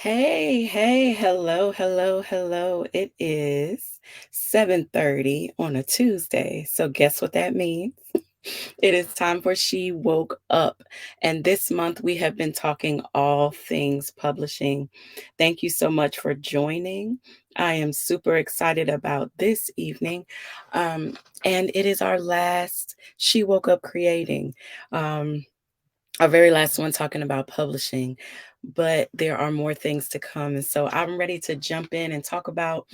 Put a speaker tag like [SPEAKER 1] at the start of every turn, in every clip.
[SPEAKER 1] Hey, hey, hello, hello, hello. It is 7:30 on a Tuesday. So guess what that means? It is time for She Woke Up. And this month we have been talking all things publishing. Thank you so much for joining. I am super excited about this evening. Um, and it is our last She Woke Up Creating. Um, our very last one talking about publishing, but there are more things to come. And so I'm ready to jump in and talk about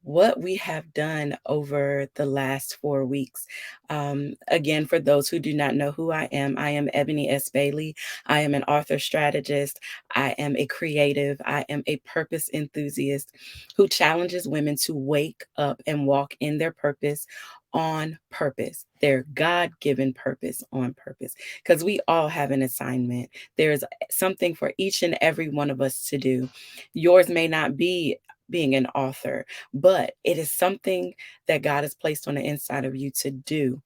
[SPEAKER 1] what we have done over the last 4 weeks. Again, for those who do not know who I am Ebony S. Bailey. I am an author strategist. I am a creative. I am a purpose enthusiast who challenges women to wake up and walk in their purpose on purpose, their God given purpose on purpose, because we all have an assignment. There's something for each and every one of us to do. Yours may not be being an author, but it is something that God has placed on the inside of you to do.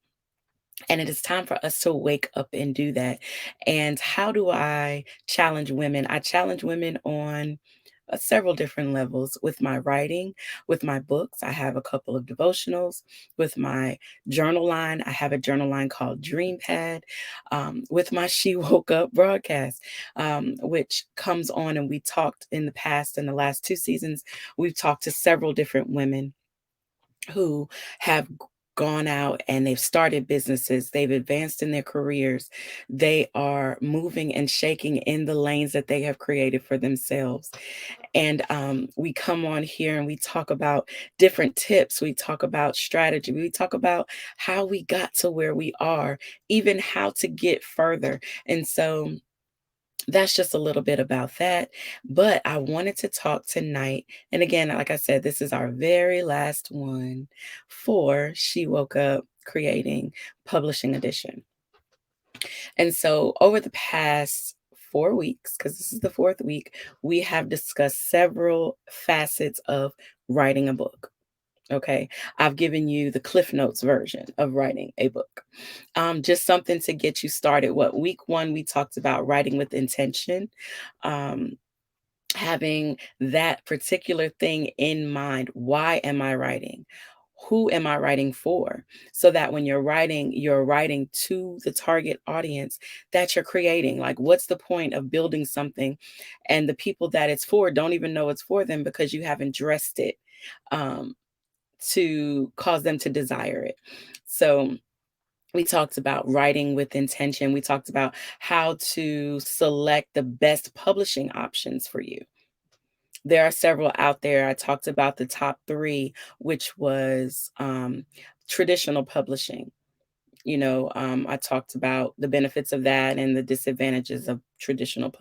[SPEAKER 1] And it is time for us to wake up and do that. And how do I challenge women? I challenge women on several different levels with my writing, with my books. I have a couple of devotionals. With my journal line, I have a journal line called Dream Pad. With my She Woke Up broadcast, which comes on, and we talked in the past, in the last 2 seasons, we've talked to several different women who have gone out and they've started businesses, they've advanced in their careers, they are moving and shaking in the lanes that they have created for themselves. And we come on here and we talk about different tips, we talk about strategy, we talk about how we got to where we are, even how to get further. And so that's just a little bit about that. But I wanted to talk tonight. And again, like I said, this is our very last one for She Woke Up Creating Publishing Edition. And so over the past 4 weeks, because this is the fourth week, we have discussed several facets of writing a book. Okay. I've given you the Cliff Notes version of writing a book. Just something to get you started. What week one, we talked about writing with intention, um, having that particular thing in mind. Why am I writing? Who am I writing for? So that when you're writing to the target audience that you're creating. Like, what's the point of building something and the people that it's for don't even know it's for them because you haven't dressed it um, to cause them to desire it. So we talked about writing with intention. We talked about how to select the best publishing options for you. There are several out there. I talked about the top three, which was traditional publishing. I talked about the benefits of that and the disadvantages of traditional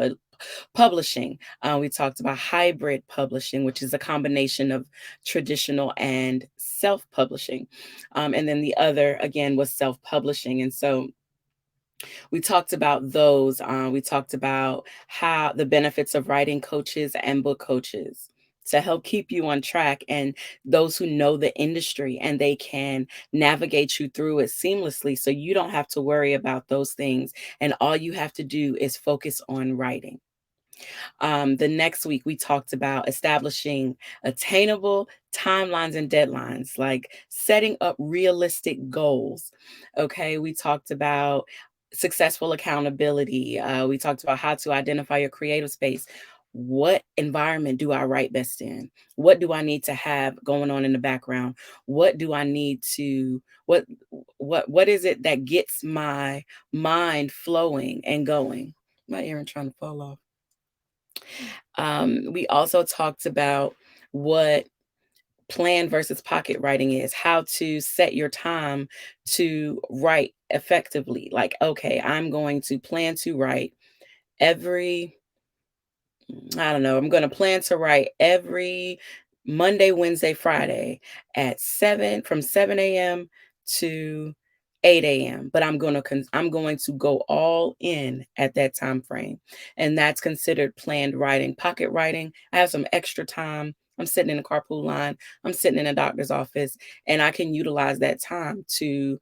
[SPEAKER 1] publishing. We talked about hybrid publishing, which is a combination of traditional and self publishing. And then the other, again, was self publishing. And so we talked about those. We talked about how the benefits of writing coaches and book coaches to help keep you on track, and those who know the industry and they can navigate you through it seamlessly so you don't have to worry about those things. And all you have to do is focus on writing. The next week, we talked about establishing attainable timelines and deadlines, like setting up realistic goals. Okay, we talked about successful accountability. We talked about how to identify your creative space. What environment do I write best in? What do I need to have going on in the background? What do I need to what is it that gets my mind flowing and going? My earring trying to fall off. We also talked about what plan versus pocket writing is, how to set your time to write effectively. Like, okay, I'm going to plan to write every, I don't know, I'm going to plan to write every Monday, Wednesday, Friday at 7 a.m. to 8 a.m. But I'm going to go all in at that time frame. And that's considered planned writing. Pocket writing, I have some extra time. I'm sitting in a carpool line, I'm sitting in a doctor's office, and I can utilize that time to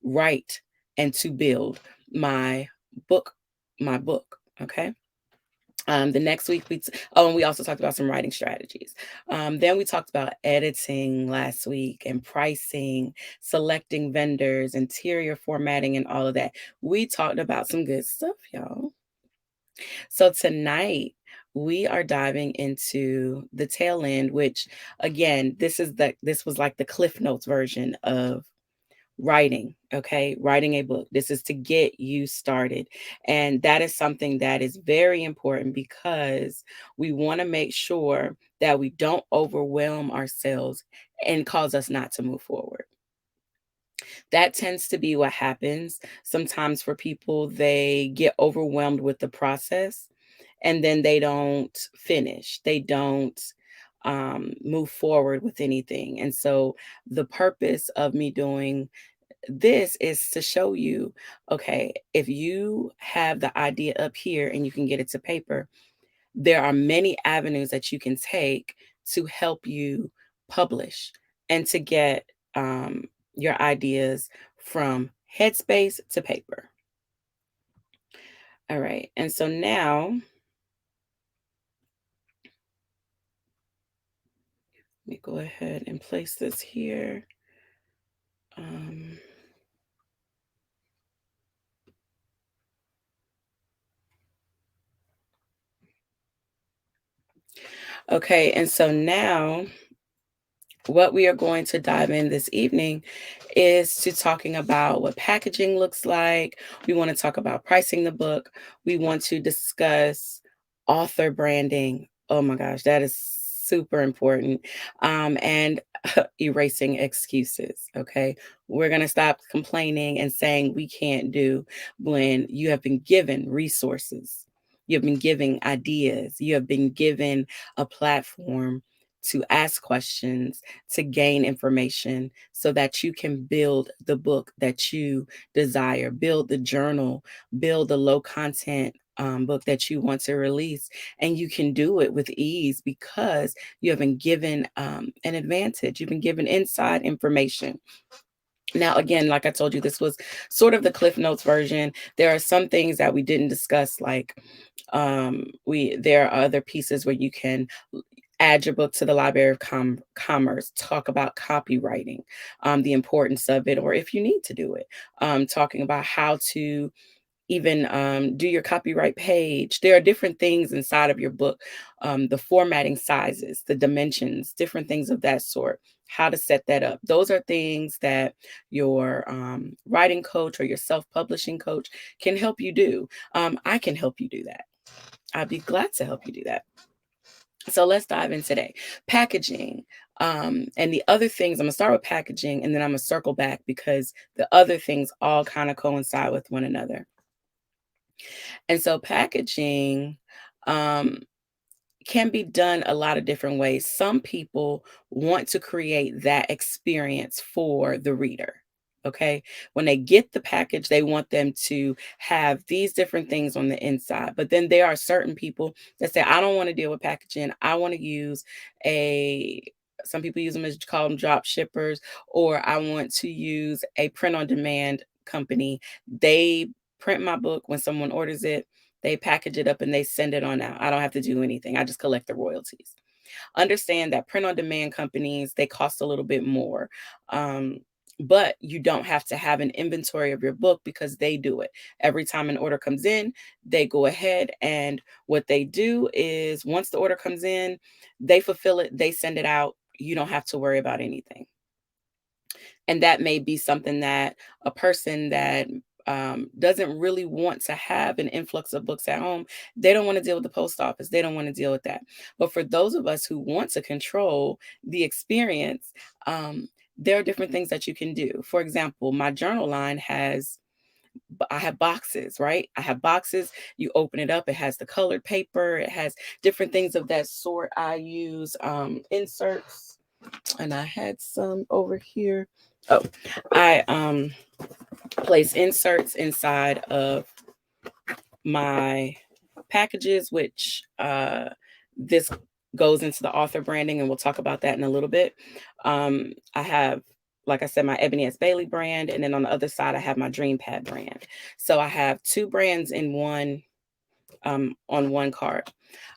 [SPEAKER 1] write and to build my book, my book. Okay. The next week, oh, and we also talked about some writing strategies. Then we talked about editing last week and pricing, selecting vendors, interior formatting, and all of that. We talked about some good stuff, y'all. So tonight, we are diving into the tail end, which again, this was like the Cliff Notes version of writing, okay? Writing a book. This is to get you started. And that is something that is very important because we want to make sure that we don't overwhelm ourselves and cause us not to move forward. That tends to be what happens sometimes for people. They get overwhelmed with the process and then they don't finish. They don't move forward with anything. And so the purpose of me doing this is to show you, okay, if you have the idea up here and you can get it to paper, there are many avenues that you can take to help you publish and to get your ideas from headspace to paper. All right. And so now, let me go ahead and place this here. Um, okay. And so now, what we are going to dive in this evening is to talking about what packaging looks like. We want to talk about pricing the book. We want to discuss author branding. Oh my gosh, that is super important. And erasing excuses. Okay. We're going to stop complaining and saying we can't do when you have been given resources. You've been given ideas. You have been given a platform to ask questions, to gain information so that you can build the book that you desire, build the journal, build the low content book that you want to release. And you can do it with ease because you have been given an advantage. You've been given inside information. Now, again, like I told you, this was sort of the Cliff Notes version. There are some things that we didn't discuss, like we there are other pieces where you can add your book to the Library of Commerce, talk about copywriting, the importance of it, or if you need to do it, talking about how to even do your copyright page. There are different things inside of your book, the formatting sizes, the dimensions, different things of that sort, how to set that up. Those are things that your writing coach or your self publishing coach can help you do. I can help you do that. I'd be glad to help you do that. So let's dive in today. Packaging. And the other things, I'm gonna start with packaging and then I'm gonna circle back because the other things all kind of coincide with one another. And so packaging um, can be done a lot of different ways. Some people want to create that experience for the reader. Okay. When they get the package, they want them to have these different things on the inside. But then there are certain people that say, I don't want to deal with packaging. I want to use a, some people use them as call them drop shippers, or I want to use a print on demand company. They print my book when someone orders it, they package it up and they send it on out. I don't have to do anything. I just collect the royalties. Understand that print on demand companies, they cost a little bit more. But you don't have to have an inventory of your book because they do it. Every time an order comes in, they go ahead and what they do is once the order comes in, they fulfill it, they send it out. You don't have to worry about anything. And that may be something that a person that doesn't really want to have an influx of books at home, they don't want to deal with the post office. They don't want to deal with that. But for those of us who want to control the experience, there are different things that you can do. For example, my journal line I have boxes, right? I have boxes. You open it up, it has the colored paper, it has different things of that sort. I use inserts, and I had some over here. Oh, I place inserts inside of my packages, which this goes into the author branding, and we'll talk about that in a little bit. I have, like I said, my Ebony S. Bailey brand, and then on the other side, I have my Dream Pad brand. So I have two brands in one on one cart.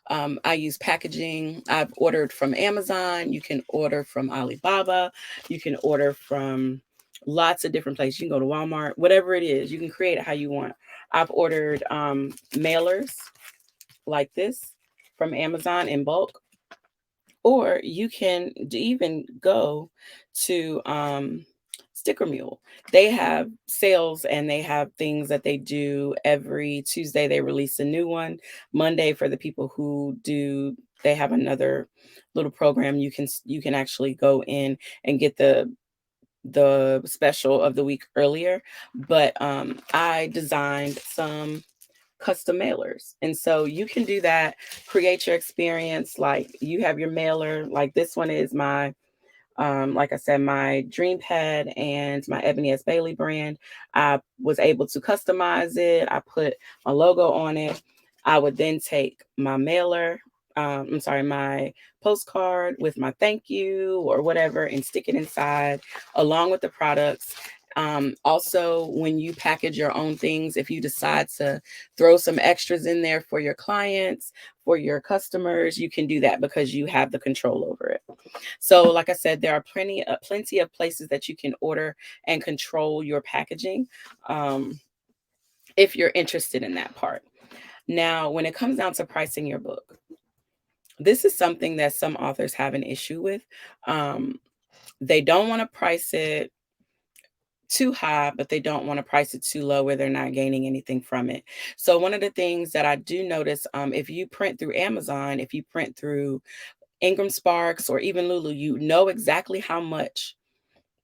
[SPEAKER 1] I use packaging. I've ordered from Amazon. You can order from Alibaba. You can order from lots of different places. You can go to Walmart, whatever it is. You can create it how you want. I've ordered mailers like this from Amazon in bulk, or you can even go to Sticker Mule. They have sales and they have things that they do every Tuesday. They release a new one. Monday, for the people who do, they have another little program. You can actually go in and get the special of the week earlier. But I designed some custom mailers. And so you can do that, create your experience. Like, you have your mailer, like this one is my like I said, my Dream Pad and my Ebony S. Bailey brand. I was able to customize it. I put my logo on it. I would then take my mailer, I'm sorry, my postcard with my thank you or whatever, and stick it inside along with the products. Also, when you package your own things, if you decide to throw some extras in there for your clients, for your customers, you can do that because you have the control over it. So, like I said, there are plenty of places that you can order and control your packaging, um, if you're interested in that part. Now, when it comes down to pricing your book, this is something that some authors have an issue with. Um, they don't want to price it too high, but they don't want to price it too low where they're not gaining anything from it. So, one of the things that I do notice, if you print through Amazon, if you print through Ingram Sparks or even Lulu, you know exactly how much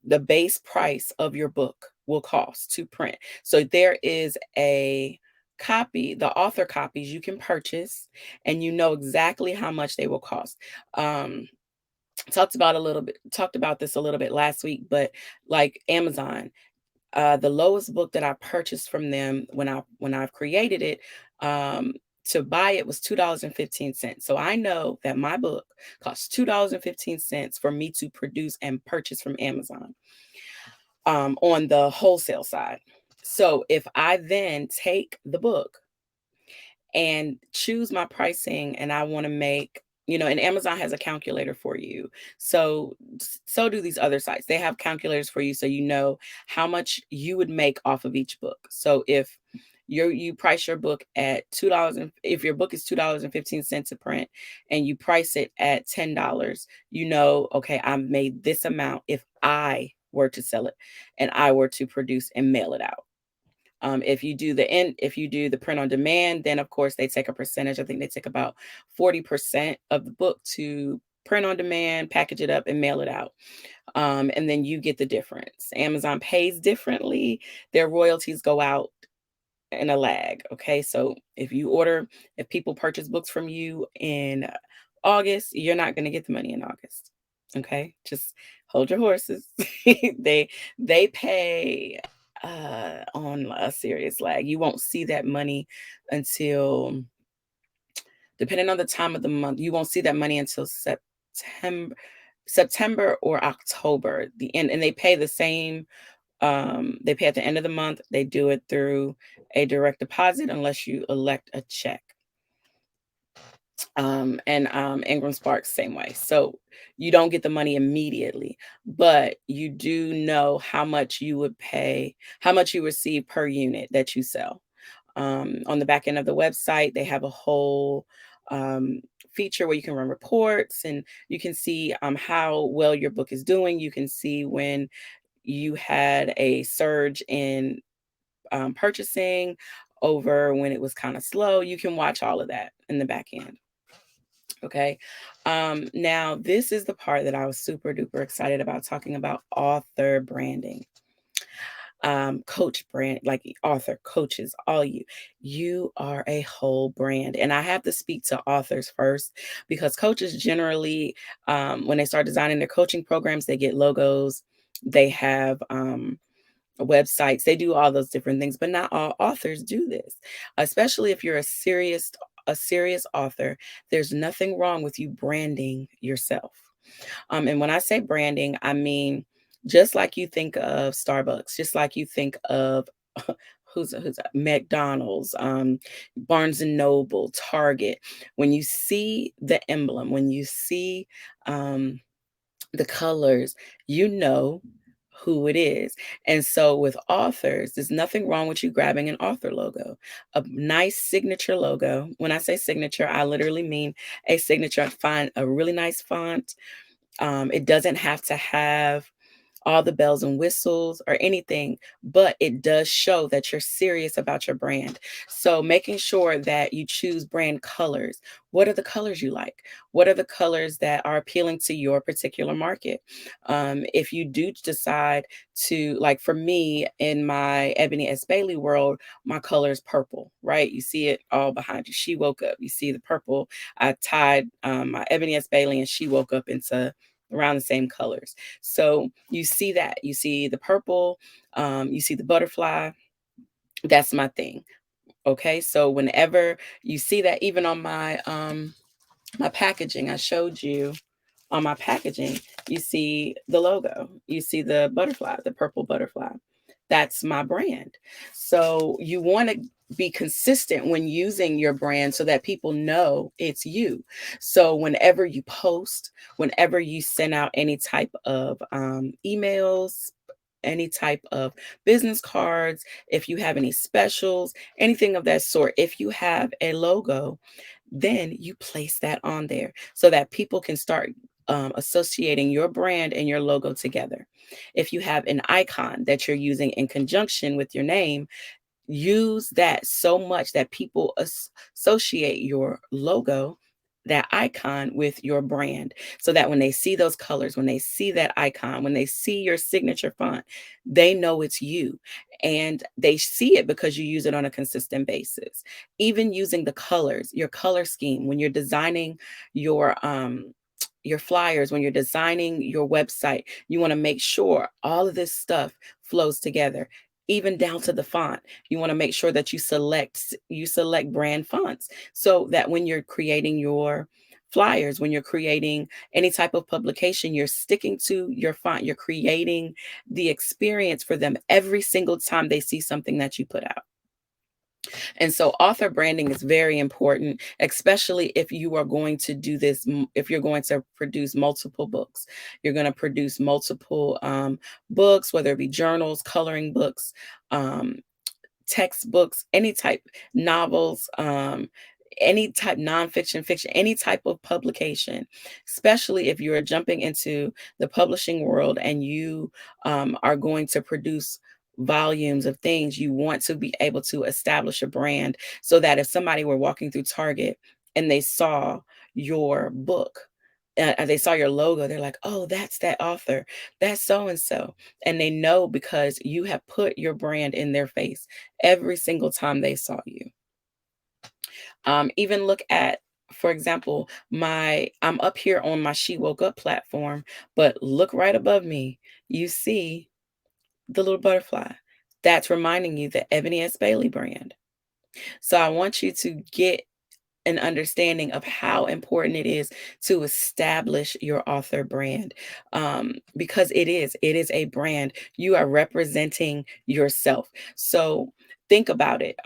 [SPEAKER 1] the base price of your book will cost to print. So there is a copy, the author copies you can purchase, and you know exactly how much they will cost. Um, talked about this a little bit last week, but like Amazon, the lowest book that I purchased from them when I've created it, um, to buy it was $2.15. So I know that my book costs $2.15 for me to produce and purchase from Amazon, on the wholesale side. So if I then take the book and choose my pricing and I want to make, and Amazon has a calculator for you. So do these other sites. They have calculators for you so you know how much you would make off of each book. So if you price your book at $2, if your book is $2.15 a print and you price it at $10, okay, I made this amount if I were to sell it and I were to produce and mail it out. If you do the print on demand, then of course they take a percentage. I think they take about 40% of the book to print on demand, package it up, and mail it out. And then you get the difference. Amazon pays differently. Their royalties go out in a lag. Okay. So if people purchase books from you in August, you're not going to get the money in August. Okay. Just hold your horses. they they pay on a serious lag. You won't see that money until, depending on the time of the month, you won't see that money until September or October. The end, and they pay the same. They pay at the end of the month. They do it through a direct deposit unless you elect a check. And Ingram Sparks, same way. So you don't get the money immediately, but you do know how much you would pay, how much you receive per unit that you sell. On the back end of the website, they have a whole feature where you can run reports and you can see how well your book is doing. You can see when you had a surge in purchasing over when it was kind of slow. You can watch all of that in the back end. Okay. Now, this is the part that I was super duper excited about talking about: author branding. Coach brand, like author, coaches, all you are a whole brand. And I have to speak to authors first because coaches generally, when they start designing their coaching programs, they get logos, they have websites, they do all those different things, but not all authors do this, especially if you're a serious author. There's nothing wrong with you branding yourself. And when I say branding, I mean just like you think of Starbucks, just like you think of who's that? McDonald's, Barnes and Noble, Target. When you see the emblem, when you see um, the colors, you know who it is. And so with authors, there's nothing wrong with you grabbing an author logo, a nice signature logo. When I say signature, I literally mean a signature. Find a really nice font. It doesn't have to have all the bells and whistles or anything, but it does show that you're serious about your brand. So making sure that you choose brand colors. What are the colors you like? What are the colors that are appealing to your particular market? If you do decide to, like for me in my Ebony S. Bailey world, my color is purple, right? You see it all behind you. She woke up. You see the purple. I tied my Ebony S. Bailey and she woke up into around the same colors. So you see that. You see the purple, you see the butterfly. That's my thing. Okay. So whenever you see that, even on my packaging, I showed you on my packaging, you see the logo, you see the butterfly, the purple butterfly. That's my brand. So you want to be consistent when using your brand so that people know it's you. So whenever you post, whenever you send out any type of emails, any type of business cards, if you have any specials, anything of that sort, if you have a logo, then you place that on there so that people can start associating your brand and your logo together. If you have an icon that you're using in conjunction with your name, use that so much that people associate your logo, that icon, with your brand, so that when they see those colors, when they see that icon, when they see your signature font, they know it's you. And they see it because you use it on a consistent basis. Even using the colors, your color scheme, when you're designing your flyers, when you're designing your website, you want to make sure all of this stuff flows together, even down to the font. You want to make sure that you select brand fonts so that when you're creating your flyers, when you're creating any type of publication, you're sticking to your font. You're creating the experience for them every single time they see something that you put out. And so author branding is very important, especially if you are going to do this, if you're going to produce multiple books. You're going to produce multiple books, whether it be journals, coloring books, um, textbooks, any type, novels, any type, nonfiction, fiction, any type of publication, especially if you're jumping into the publishing world and you are going to produce volumes of things. You want to be able to establish a brand so that if somebody were walking through Target and they saw your book, they saw your logo, they're like, oh, that's that author, that's so and so. And they know because you have put your brand in their face every single time they saw you. Even look at, for example, I'm up here on my She Woke Up platform, but look right above me. You see the little butterfly. That's reminding you the Ebony S. Bailey brand. So I want you to get an understanding of how important it is to establish your author brand, because it is a brand. You are representing yourself. So think about it.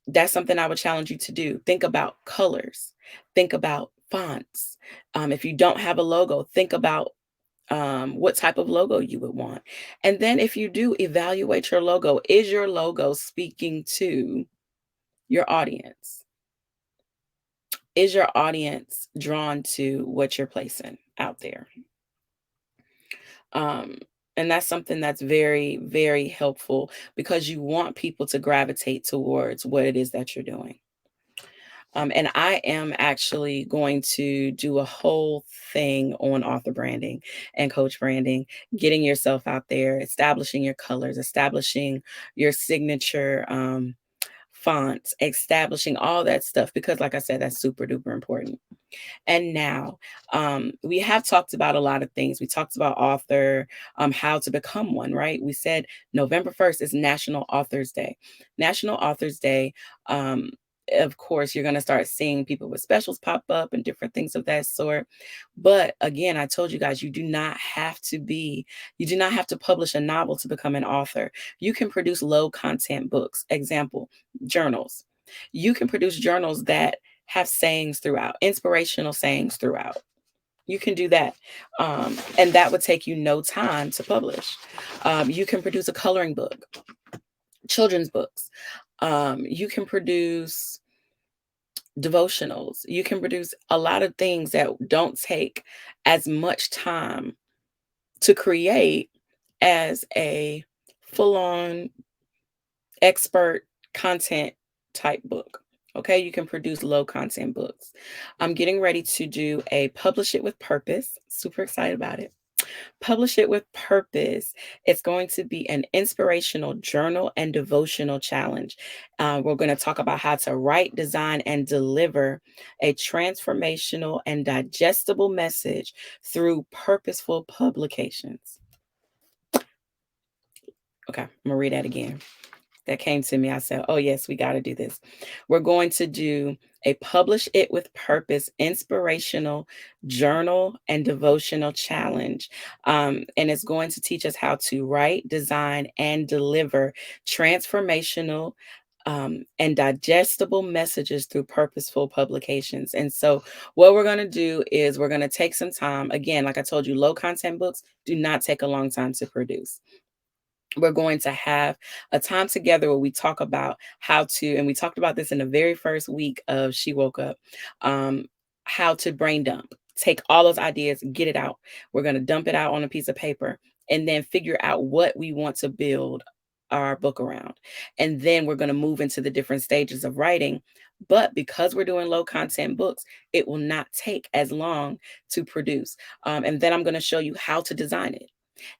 [SPEAKER 1] That's something I would challenge you to do. Think about colors, think about fonts. If you don't have a logo, think about what type of logo you would want. And then if you do, evaluate your logo. Is your logo speaking to your audience? Is your audience drawn to what you're placing out there? Um, and that's something that's very, very helpful because you want people to gravitate towards what it is that you're doing. And I am actually going to do a whole thing on author branding and coach branding, getting yourself out there, establishing your colors, establishing your signature fonts, establishing all that stuff, because, like I said, that's super duper important. And now, we have talked about a lot of things. We talked about author, how to become one, right? We said November 1st is National Authors Day. National Authors Day of course, you're going to start seeing people with specials pop up and different things of that sort. But again, I told you guys, you do not have to publish a novel to become an author. You can produce low content books. Example, journals. You can produce journals that have sayings throughout, inspirational sayings throughout. You can do that. And that would take you no time to publish. You can produce a coloring book, children's books. You can produce devotionals. You can produce a lot of things that don't take as much time to create as a full on expert content type book. Okay, you can produce low content books. I'm getting ready to do a Publish It with Purpose. Super excited about it. Publish It with Purpose. It's going to be an inspirational journal and devotional challenge. We're going to talk about how to write, design, and deliver a transformational and digestible message through purposeful publications. Okay, I'm going to read that again. That came to me. I said, oh, yes, we got to do this. We're going to do a Publish It with Purpose inspirational journal and devotional challenge. And it's going to teach us how to write, design, and deliver transformational and digestible messages through purposeful publications. And so, what we're going to do is we're going to take some time. Again, like I told you, low content books do not take a long time to produce. We're going to have a time together where we talk about how to, and we talked about this in the very first week of She Woke Up, um, how to brain dump. Take all those ideas, get it out. We're going to dump it out on a piece of paper and then figure out what we want to build our book around. And then we're going to move into the different stages of writing. But because we're doing low content books, it will not take as long to produce. And then I'm going to show you how to design it.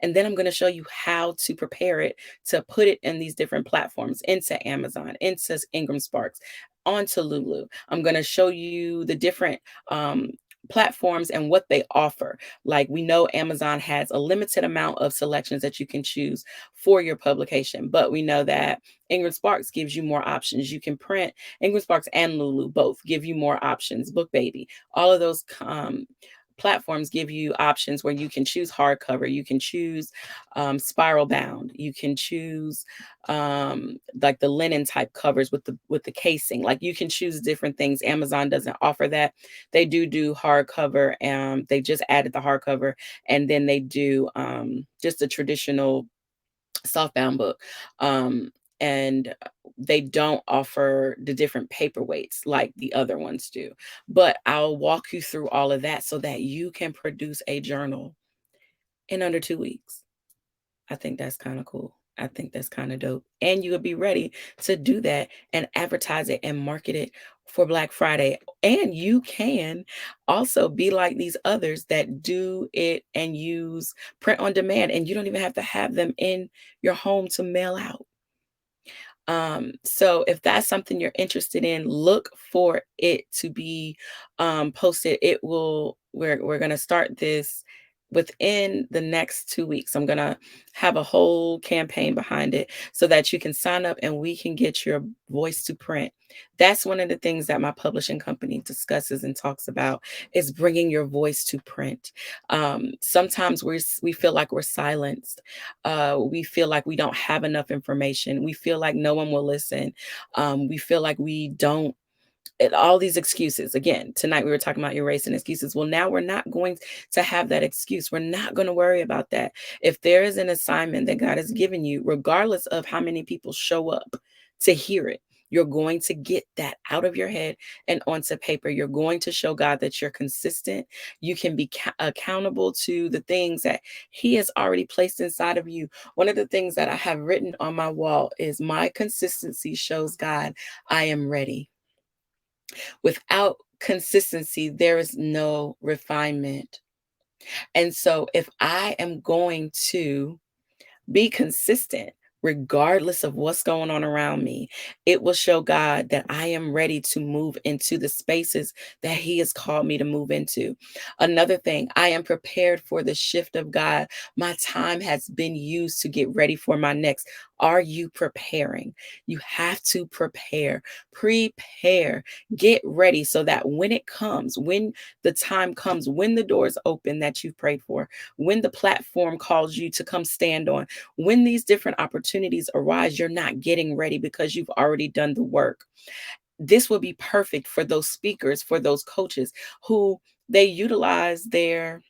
[SPEAKER 1] And then I'm going to show you how to prepare it to put it in these different platforms, into Amazon, into Ingram Sparks, onto Lulu. I'm going to show you the different platforms and what they offer. Like, we know Amazon has a limited amount of selections that you can choose for your publication, but we know that Ingram Sparks gives you more options. You can print. Ingram Sparks and Lulu both give you more options. BookBaby, all of those platforms give you options where you can choose hardcover, you can choose spiral bound, you can choose like the linen type covers with the casing. Like, you can choose different things. Amazon doesn't offer that. They do hardcover, and they just added the hardcover, and then they do just a traditional softbound book. And they don't offer the different paperweights like the other ones do. But I'll walk you through all of that so that you can produce a journal in under 2 weeks. I think that's kind of cool. I think that's kind of dope. And you would be ready to do that and advertise it and market it for Black Friday. And you can also be like these others that do it and use print on demand, and you don't even have to have them in your home to mail out. So if that's something you're interested in, look for it to be posted. We're gonna start this within the next 2 weeks. I'm gonna have a whole campaign behind it so that you can sign up and we can get your voice to print. That's one of the things that my publishing company discusses and talks about, is bringing your voice to print. Sometimes we feel like we're silenced. We feel like we don't have enough information. We feel like no one will listen. We feel like we don't. All these excuses. Again, tonight we were talking about erasing excuses. Well, now we're not going to have that excuse. We're not going to worry about that. If there is an assignment that God has given you, regardless of how many people show up to hear it, you're going to get that out of your head and onto paper. You're going to show God that you're consistent. You can be accountable to the things that He has already placed inside of you. One of the things that I have written on my wall is, my consistency shows God I am ready. Without consistency, there is no refinement. And so, if I am going to be consistent, regardless of what's going on around me, it will show God that I am ready to move into the spaces that He has called me to move into. Another thing, I am prepared for the shift of God. My time has been used to get ready for my next. Are you preparing? You have to prepare. Prepare. Get ready so that when it comes, when the time comes, when the doors open that you've prayed for, when the platform calls you to come stand on, when these different opportunities arise, you're not getting ready because you've already done the work. This will be perfect for those speakers, for those coaches who they utilize their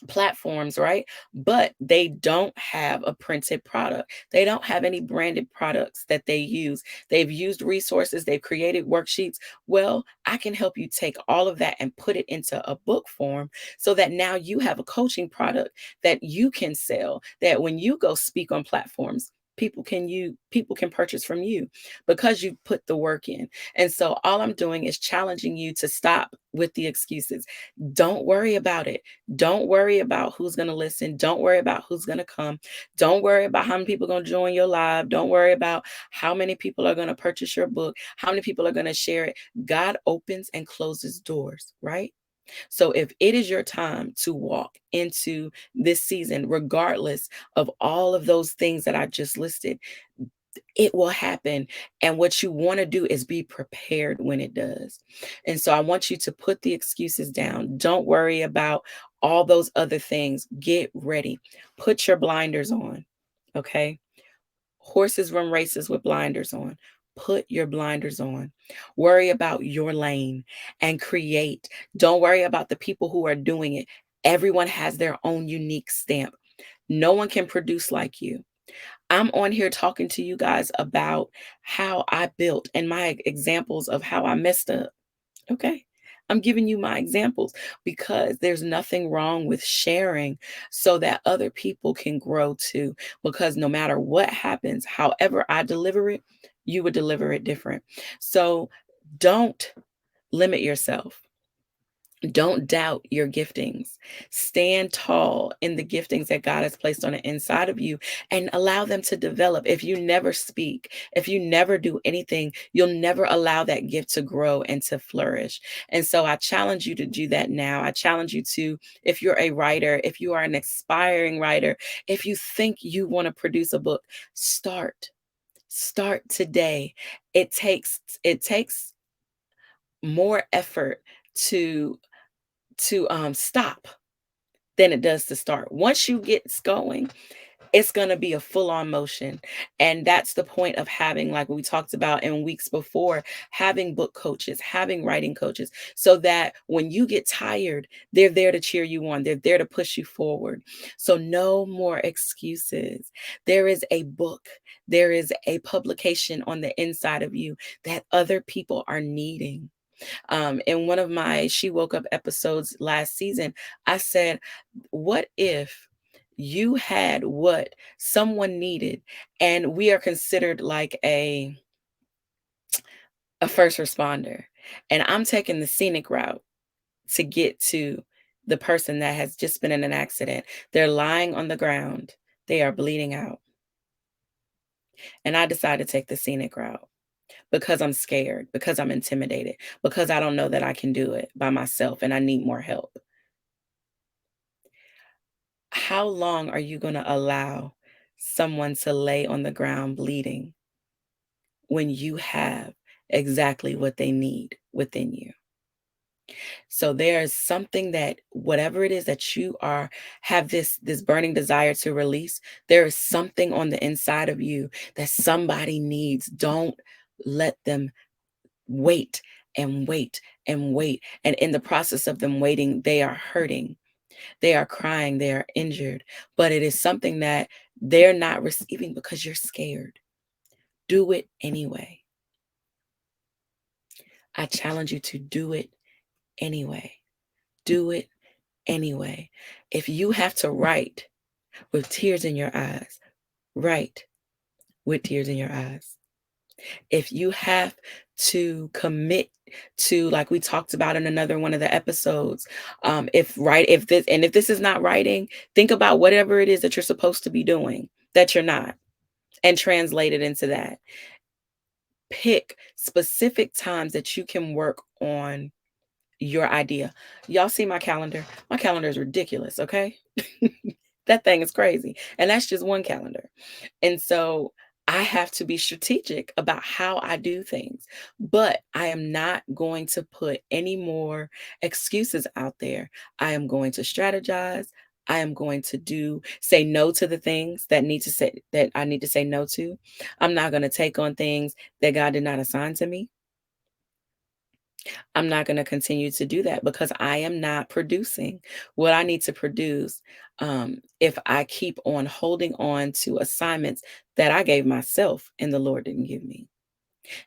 [SPEAKER 1] platforms, right? But they don't have a printed product. They don't have any branded products that they use. They've used resources, they've created worksheets. Well, I can help you take all of that and put it into a book form so that now you have a coaching product that you can sell, that when you go speak on platforms, people can purchase from you because you put the work in. And so all I'm doing is challenging you to stop with the excuses. Don't worry about it. Don't worry about who's going to listen. Don't worry about who's going to come. Don't worry about how many people are going to join your live. Don't worry about how many people are going to purchase your book, how many people are going to share it. God opens and closes doors, right? So if it is your time to walk into this season, regardless of all of those things that I just listed, it will happen. And what you want to do is be prepared when it does. And so I want you to put the excuses down. Don't worry about all those other things. Get ready. Put your blinders on. Okay. Horses run races with blinders on. Put your blinders on. Worry about your lane and create. Don't worry about the people who are doing it. Everyone has their own unique stamp. No one can produce like you. I'm on here talking to you guys about how I built and my examples of how I messed up. Okay. I'm giving you my examples because there's nothing wrong with sharing so that other people can grow too. Because no matter what happens, however I deliver it, you would deliver it different. So don't limit yourself. Don't doubt your giftings. Stand tall in the giftings that God has placed on the inside of you and allow them to develop. If you never speak, if you never do anything, you'll never allow that gift to grow and to flourish. And so I challenge you to do that now. I challenge you to, if you're a writer, if you are an aspiring writer, if you think you want to produce a book, start. Start today. It takes more effort to stop than it does to start. Once you get going, it's going to be a full on motion. And that's the point of having, like we talked about in weeks before, having book coaches, having writing coaches, so that when you get tired, they're there to cheer you on. They're there to push you forward. So no more excuses. There is a book, there is a publication on the inside of you that other people are needing. In one of my She Woke Up episodes last season, I said, what if you had what someone needed and we are considered like a first responder, and I'm taking the scenic route to get to the person that has just been in an accident. They're lying on the ground, they are bleeding out, and I decide to take the scenic route because I'm scared, because I'm intimidated, because I don't know that I can do it by myself and I need more help. How long are you going to allow someone to lay on the ground bleeding when you have exactly what they need within you? So there is something that whatever it is that you are have this burning desire to release, there is something on the inside of you that somebody needs. Don't let them wait and wait and wait. And in the process of them waiting, they are hurting. They are crying, they are injured, but it is something that they're not receiving because you're scared. Do it anyway. I challenge you to do it anyway. Do it anyway. If you have to write with tears in your eyes, write with tears in your eyes. If you have to commit to, like we talked about in another one of the episodes, if this is not writing, think about whatever it is that you're supposed to be doing that you're not, and translate it into that. Pick specific times that you can work on your idea. Y'all see my calendar? My calendar is ridiculous, okay? That thing is crazy. And that's just one calendar. And so I have to be strategic about how I do things, but I am not going to put any more excuses out there. I am going to strategize. I am going to say no to the things that I need to say no to. I'm not going to take on things that God did not assign to me. I'm not going to continue to do that because I am not producing what I need to produce if I keep on holding on to assignments that I gave myself and the Lord didn't give me.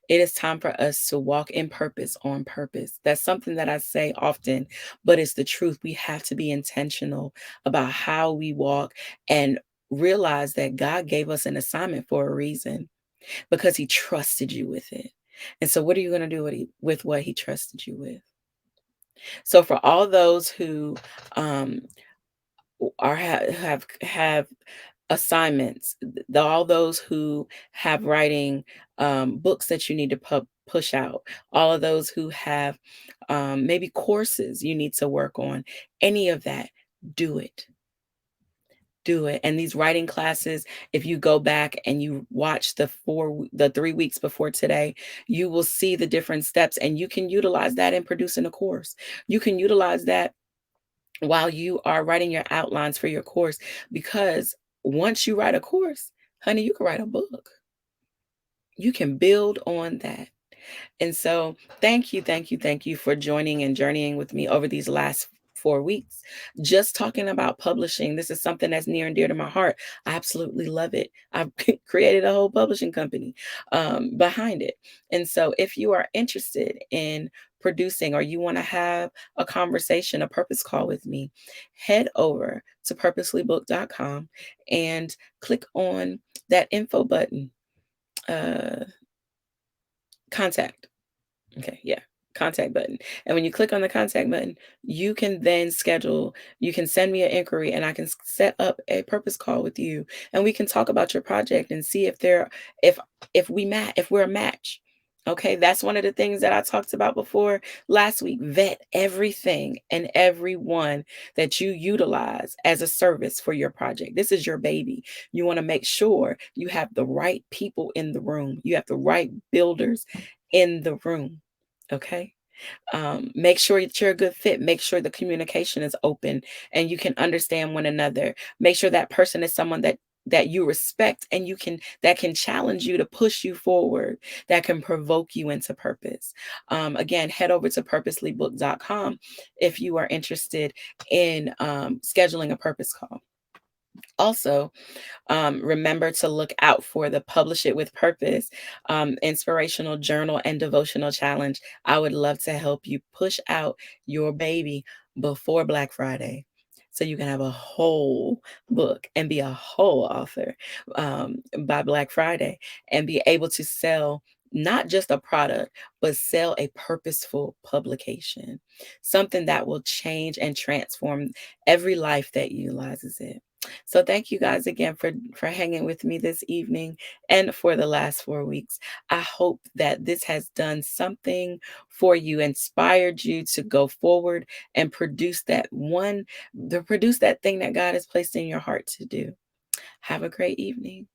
[SPEAKER 1] It is time for us to walk in purpose on purpose. That's something that I say often, but it's the truth. We have to be intentional about how we walk and realize that God gave us an assignment for a reason because he trusted you with it. And so what are you going to do with what he trusted you with? So for all those who um have assignments, all those who have writing books that you need to push out, all of those who have maybe courses you need to work on, any of that, do it. Do it. And these writing classes, if you go back and you watch the 3 weeks before today, you will see the different steps and you can utilize that in producing a course. You can utilize that while you are writing your outlines for your course, because once you write a course, honey, you can write a book. You can build on that. And so, thank you for joining and journeying with me over these last 4 weeks. Just talking about publishing. This is something that's near and dear to my heart. I absolutely love it. I've created a whole publishing company behind it. And so, if you are interested in producing or you want to have a conversation, a purpose call with me, head over to purposelybooks.com and click on that info button, uh, contact. Okay, yeah, contact button. And when you click on the contact button, you can send me an inquiry and I can set up a purpose call with you and we can talk about your project and see if if we're a match. Okay, that's one of the things that I talked about before last week. Vet everything and everyone that you utilize as a service for your project. This is your baby. You want to make sure you have the right people in the room. You have the right builders in the room. Okay. Make sure that you're a good fit. Make sure the communication is open and you can understand one another. Make sure that person is someone that you respect and that can challenge you to push you forward, that can provoke you into purpose. Again, head over to purposelybooks.com if you are interested in scheduling a purpose call. Also, remember to look out for the Publish It with Purpose inspirational journal and devotional challenge. I would love to help you push out your baby before Black Friday so you can have a whole book and be a whole author by Black Friday and be able to sell not just a product, but sell a purposeful publication, something that will change and transform every life that utilizes it. So thank you guys again for hanging with me this evening and for the last 4 weeks. I hope that this has done something for you, inspired you to go forward and produce that thing that God has placed in your heart to do. Have a great evening.